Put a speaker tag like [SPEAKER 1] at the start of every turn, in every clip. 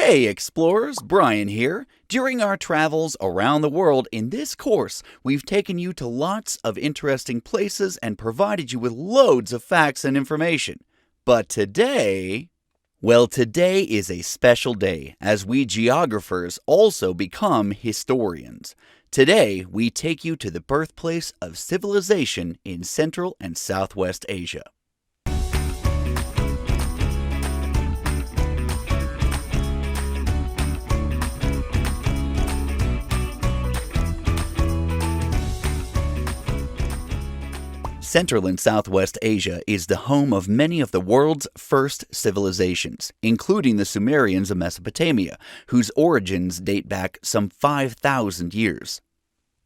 [SPEAKER 1] Hey explorers, Brian here. During our travels around the world in this course, we've taken you to lots of interesting places and provided you with loads of facts and information. But today is a special day as we geographers also become historians. Today, we take you to the birthplace of civilization in Central and Southwest Asia. Central and Southwest Asia is the home of many of the world's first civilizations, including the Sumerians of Mesopotamia, whose origins date back some 5,000 years.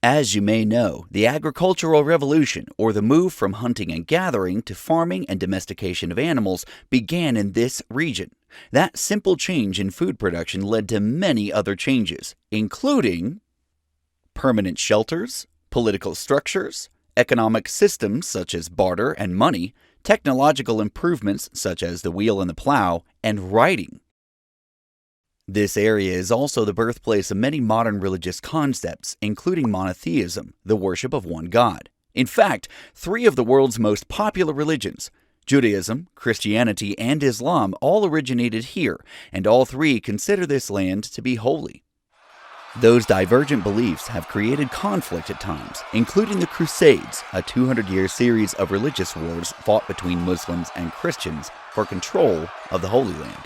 [SPEAKER 1] As you may know, the agricultural revolution, or the move from hunting and gathering to farming and domestication of animals, began in this region. That simple change in food production led to many other changes, including permanent shelters, political structures, economic systems such as barter and money, technological improvements such as the wheel and the plow, and writing. This area is also the birthplace of many modern religious concepts, including monotheism, the worship of one God. In fact, three of the world's most popular religions, Judaism, Christianity, and Islam, all originated here, and all three consider this land to be holy. Those divergent beliefs have created conflict at times, including the Crusades, a 200-year series of religious wars fought between Muslims and Christians for control of the Holy Land.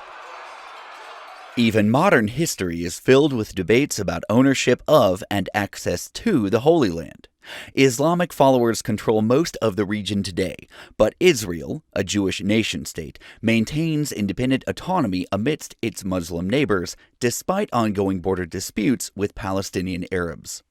[SPEAKER 1] Even modern history is filled with debates about ownership of and access to the Holy Land. Islamic followers control most of the region today, but Israel, a Jewish nation-state, maintains independent autonomy amidst its Muslim neighbors, despite ongoing border disputes with Palestinian Arabs.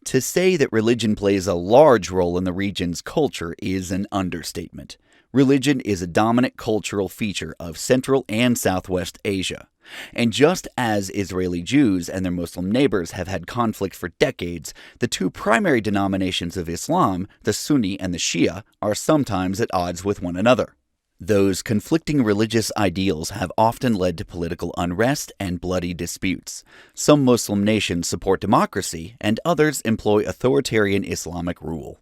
[SPEAKER 1] To say that religion plays a large role in the region's culture is an understatement. Religion is a dominant cultural feature of Central and Southwest Asia. And just as Israeli Jews and their Muslim neighbors have had conflict for decades, the two primary denominations of Islam, the Sunni and the Shia, are sometimes at odds with one another. Those conflicting religious ideals have often led to political unrest and bloody disputes. Some Muslim nations support democracy, and others employ authoritarian Islamic rule.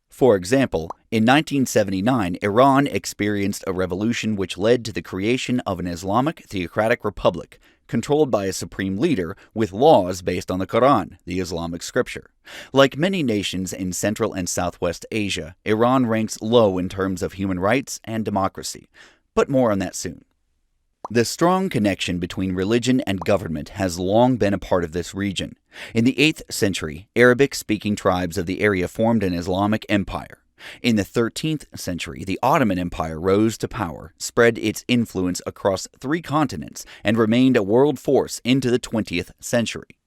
[SPEAKER 1] For example, in 1979, Iran experienced a revolution which led to the creation of an Islamic theocratic republic, controlled by a supreme leader with laws based on the Quran, the Islamic scripture. Like many nations in Central and Southwest Asia, Iran ranks low in terms of human rights and democracy, but more on that soon. The strong connection between religion and government has long been a part of this region. In the 8th century, Arabic-speaking tribes of the area formed an Islamic empire. In the 13th century, the Ottoman Empire rose to power, spread its influence across 3 continents, and remained a world force into the 20th century.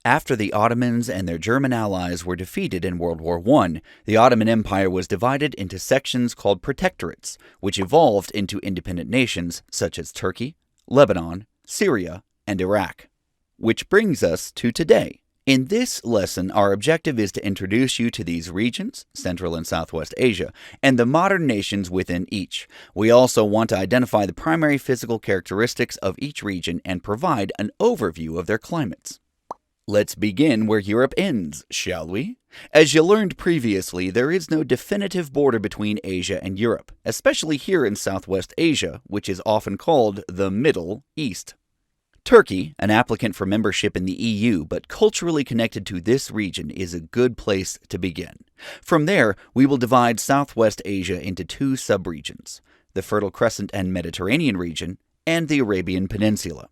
[SPEAKER 1] After the Ottomans and their German allies were defeated in World War I, the Ottoman Empire was divided into sections called protectorates, which evolved into independent nations such as Turkey, Lebanon, Syria, and Iraq. Which brings us to today. In this lesson, our objective is to introduce you to these regions, Central and Southwest Asia, and the modern nations within each. We also want to identify the primary physical characteristics of each region and provide an overview of their climates. Let's begin where Europe ends, shall we? As you learned previously, there is no definitive border between Asia and Europe, especially here in Southwest Asia, which is often called the Middle East. Turkey, an applicant for membership in the EU but culturally connected to this region, is a good place to begin. From there, we will divide Southwest Asia into 2 subregions, the Fertile Crescent and Mediterranean region, and the Arabian Peninsula.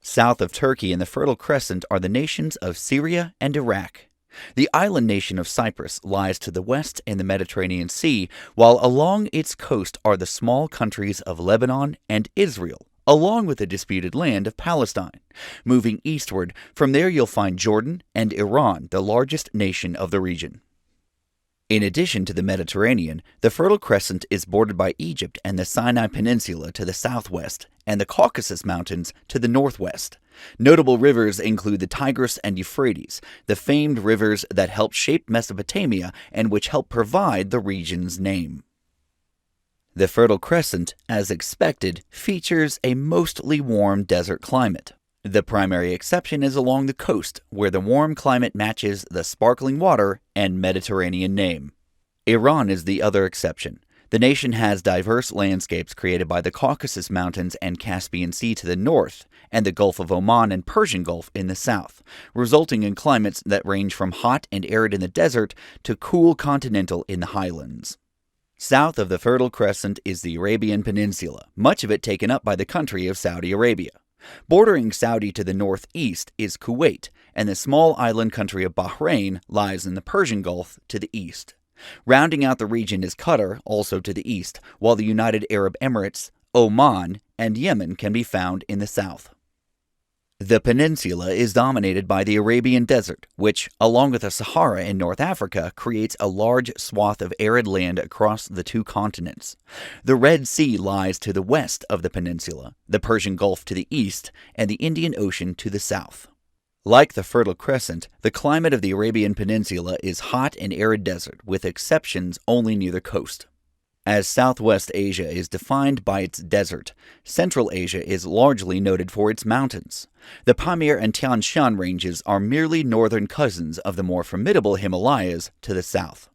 [SPEAKER 1] South of Turkey and the Fertile Crescent are the nations of Syria and Iraq. The island nation of Cyprus lies to the west in the Mediterranean Sea, while along its coast are the small countries of Lebanon and Israel, along with the disputed land of Palestine. Moving eastward, from there you'll find Jordan and Iran, the largest nation of the region. In addition to the Mediterranean, the Fertile Crescent is bordered by Egypt and the Sinai Peninsula to the southwest, and the Caucasus Mountains to the northwest. Notable rivers include the Tigris and Euphrates, the famed rivers that helped shape Mesopotamia and which helped provide the region's name. The Fertile Crescent, as expected, features a mostly warm desert climate. The primary exception is along the coast, where the warm climate matches the sparkling water and Mediterranean name. Iran is the other exception. The nation has diverse landscapes created by the Caucasus Mountains and Caspian Sea to the north, and the Gulf of Oman and Persian Gulf in the south, resulting in climates that range from hot and arid in the desert to cool continental in the highlands. South of the Fertile Crescent is the Arabian Peninsula, much of it taken up by the country of Saudi Arabia. Bordering Saudi to the northeast is Kuwait, and the small island country of Bahrain lies in the Persian Gulf to the east. Rounding out the region is Qatar, also to the east, while the United Arab Emirates, Oman, and Yemen can be found in the south. The peninsula is dominated by the Arabian Desert, which, along with the Sahara in North Africa, creates a large swath of arid land across the two continents. The Red Sea lies to the west of the peninsula, the Persian Gulf to the east, and the Indian Ocean to the south. Like the Fertile Crescent, the climate of the Arabian Peninsula is hot and arid desert, with exceptions only near the coast. As Southwest Asia is defined by its desert, Central Asia is largely noted for its mountains. The Pamir and Tian Shan ranges are merely northern cousins of the more formidable Himalayas to the south.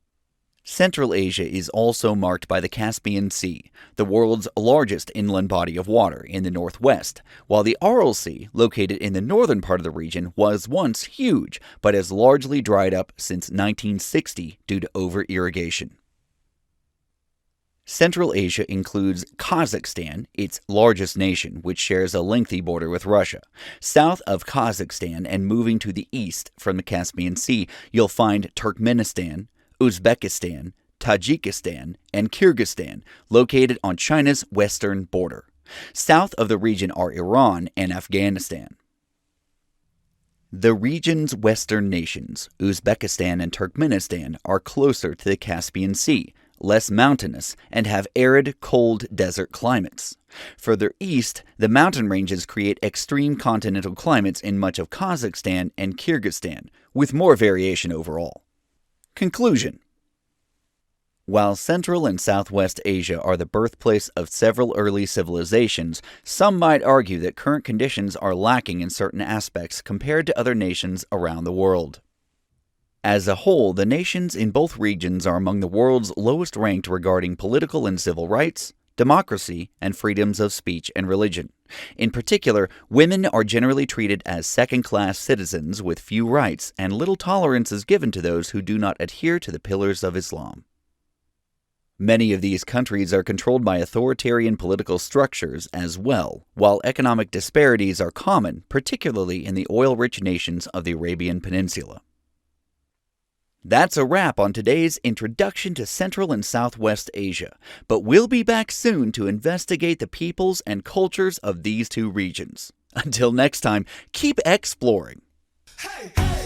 [SPEAKER 1] Central Asia is also marked by the Caspian Sea, the world's largest inland body of water in the northwest, while the Aral Sea, located in the northern part of the region, was once huge, but has largely dried up since 1960 due to over-irrigation. Central Asia includes Kazakhstan, its largest nation, which shares a lengthy border with Russia. South of Kazakhstan and moving to the east from the Caspian Sea, you'll find Turkmenistan, Uzbekistan, Tajikistan, and Kyrgyzstan, located on China's western border. South of the region are Iran and Afghanistan. The region's western nations, Uzbekistan and Turkmenistan, are closer to the Caspian Sea, less mountainous, and have arid, cold desert climates. Further east, the mountain ranges create extreme continental climates in much of Kazakhstan and Kyrgyzstan, with more variation overall. Conclusion: while Central and Southwest Asia are the birthplace of several early civilizations, some might argue that current conditions are lacking in certain aspects compared to other nations around the world. As a whole, the nations in both regions are among the world's lowest ranked regarding political and civil rights, democracy, and freedoms of speech and religion. In particular, women are generally treated as second-class citizens with few rights, and little tolerance is given to those who do not adhere to the pillars of Islam. Many of these countries are controlled by authoritarian political structures as well, while economic disparities are common, particularly in the oil-rich nations of the Arabian Peninsula. That's a wrap on today's introduction to Central and Southwest Asia, but we'll be back soon to investigate the peoples and cultures of these two regions. Until next time, keep exploring.
[SPEAKER 2] Hey, hey.